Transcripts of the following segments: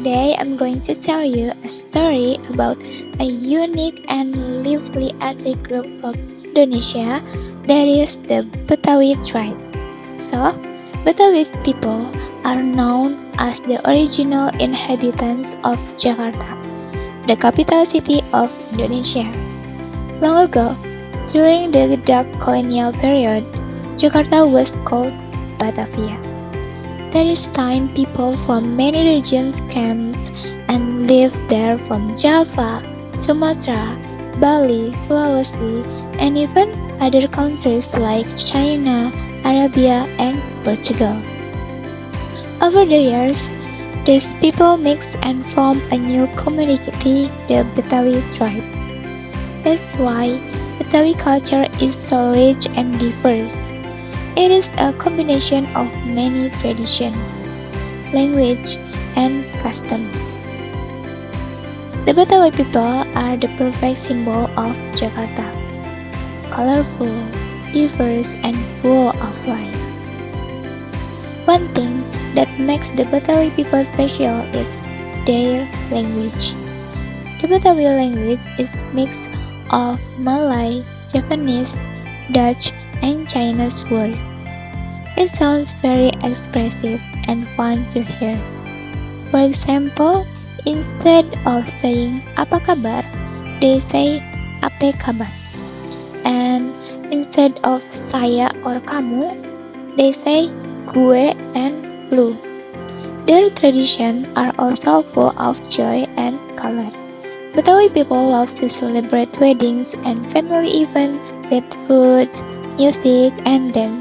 today I'm going to tell you a story about a unique and lively ethnic group of Indonesia that is the Betawi tribe. So, Betawi people are known as the original inhabitants of Jakarta, the capital city of Indonesia. Long ago, during the dark colonial period, Jakarta was called Batavia. That is time people from many regions came and lived there from Java, Sumatra, Bali, Sulawesi, and even other countries like China, Arabia, and Portugal. Over the years, these people mixed and formed a new community, the Betawi tribe. That's why Betawi culture is so rich and diverse. It is a combination of many traditions, language, and customs. The Betawi people are the perfect symbol of Jakarta, colorful, diverse, and full of life. One thing that makes the Betawi people special is their language. The Betawi language is mix of Malay, Japanese, Dutch, and Chinese words. It sounds very expressive and fun to hear. For example, instead of saying apa kabar, they say ape kabar. And instead of saya or kamu, they say gue and lu. Their traditions are also full of joy and color. Betawi people love to celebrate weddings and family events with food, music, and dance.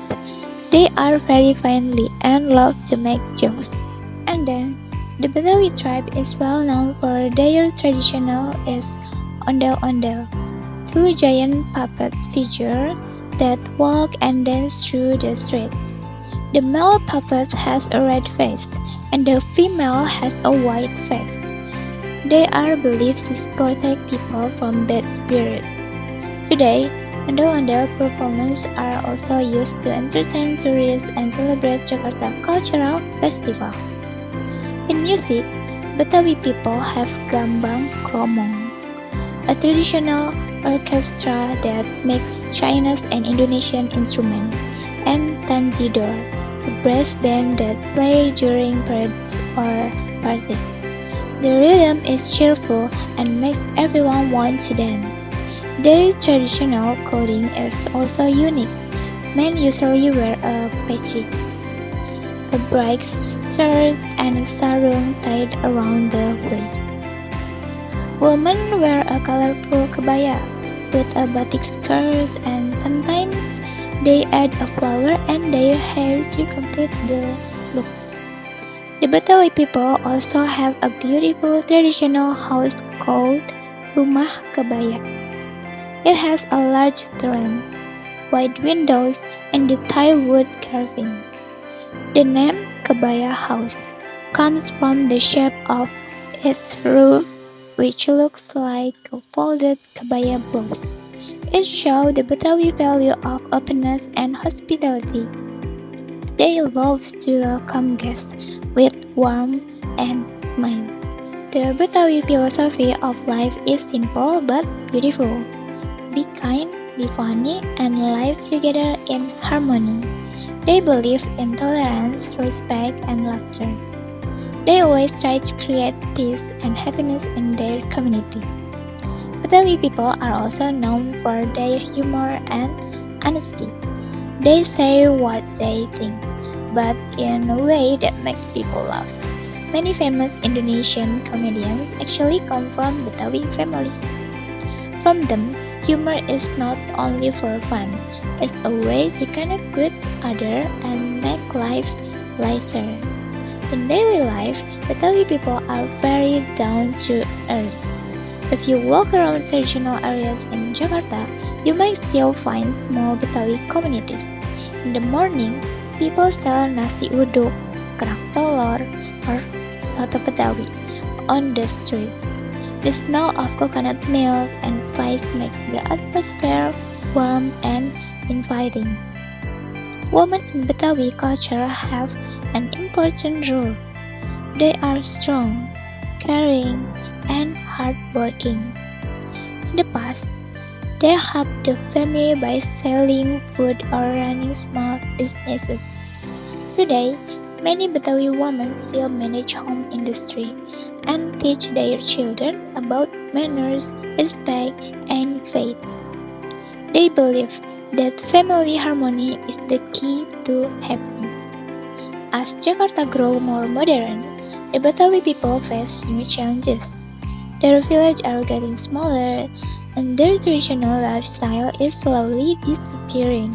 They are very friendly and love to make jokes. And then, the Betawi tribe is well known for their traditional is ondel-ondel, two giant puppet figures that walk and dance through the streets. The male puppet has a red face, and the female has a white face. They are believed to protect people from bad spirits. Today, ondel-ondel performances are also used to entertain tourists and celebrate Jakarta Cultural Festival. In music, Betawi people have gambang kromong, a traditional orchestra that mixes Chinese and Indonesian instruments, and tanjidor, a brass band that plays during parades or parties. The rhythm is cheerful and makes everyone want to dance. Their traditional clothing is also unique. Men usually wear a peci, a bright shirt and a sarung tied around the waist. Women wear a colorful kebaya with a batik skirt, and sometimes they add a flower in their hair to complete the look. The Betawi people also have a beautiful traditional house called Rumah Kebaya. It has a large terrace, wide windows, and detailed wood carving. The name Kebaya House comes from the shape of its roof, which looks like a folded kebaya blouse. It shows the Betawi value of openness and hospitality. They love to welcome guests with warmth and smile. The Betawi philosophy of life is simple but beautiful. Be kind, be funny, and live together in harmony. They believe in tolerance, respect, and laughter. They always try to create peace and happiness in their community. Betawi people are also known for their humor and honesty. They say what they think, but in a way that makes people laugh. Many famous Indonesian comedians actually come from Betawi families. From them, humor is not only for fun, it's a way to connect with others and make life lighter. In daily life, Betawi people are very down to earth. If you walk around traditional areas in Jakarta, you might still find small Betawi communities. In the morning, people sell nasi uduk, kerak telur, or soto Betawi on the street. The smell of coconut milk and spice makes the atmosphere warm and inviting. Women in Betawi culture have an important role. They are strong, caring, and hardworking. In the past, they helped the family by selling food or running small businesses. Today, many Betawi women still manage home industry and teach their children about manners, respect, and faith. They believe that family harmony is the key to happiness. As Jakarta grows more modern, the Betawi people face new challenges. Their villages are getting smaller and their traditional lifestyle is slowly disappearing.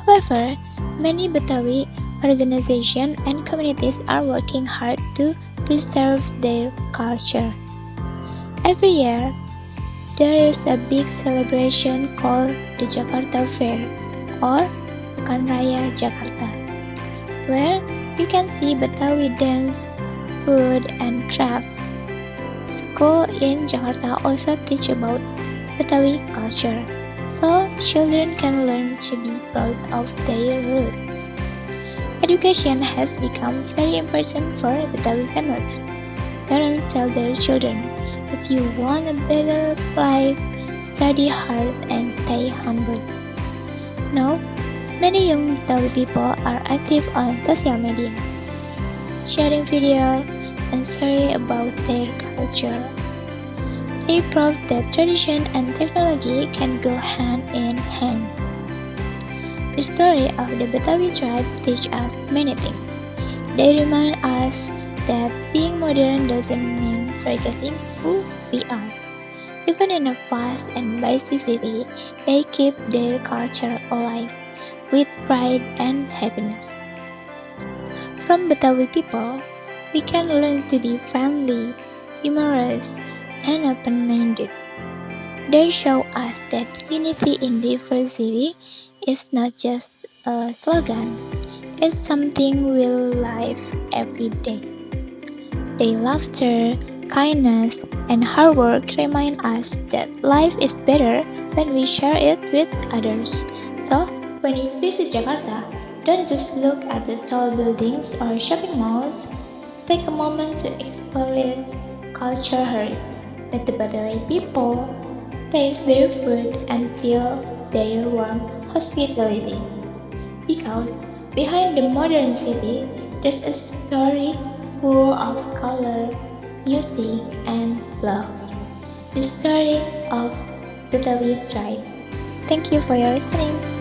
However, many Betawi organizations and communities are working hard to preserve their culture. Every year, there is a big celebration called the Jakarta Fair or Pekan Raya Jakarta, where you can see Betawi dance, food, and craft. School in Jakarta also teach about Betawi culture, so children can learn to be proud of their roots. Education has become very important for Betawi families. Parents tell their children, if you want a better life, study hard and stay humble. Now, many young Betawi people are active on social media, sharing videos and stories about their culture. They prove that tradition and technology can go hand in hand. The story of the Betawi tribe teaches us many things. They remind us that being modern doesn't mean forgetting who we are. Even in a fast and busy city, they keep their culture alive with pride and happiness. From Betawi people, we can learn to be friendly, humorous, and open-minded. They show us that unity in diversity is not just a slogan, it's something we live every day. Their laughter, kindness, and hard work remind us that life is better when we share it with others. So, when you visit Jakarta, don't just look at the tall buildings or shopping malls. Take a moment to experience culture here. Meet the Betawi people, taste their food, and feel their warm hospitality. Because behind the modern city, there's a story full of color, music, and love. The story of the Betawi tribe. Thank you for your listening.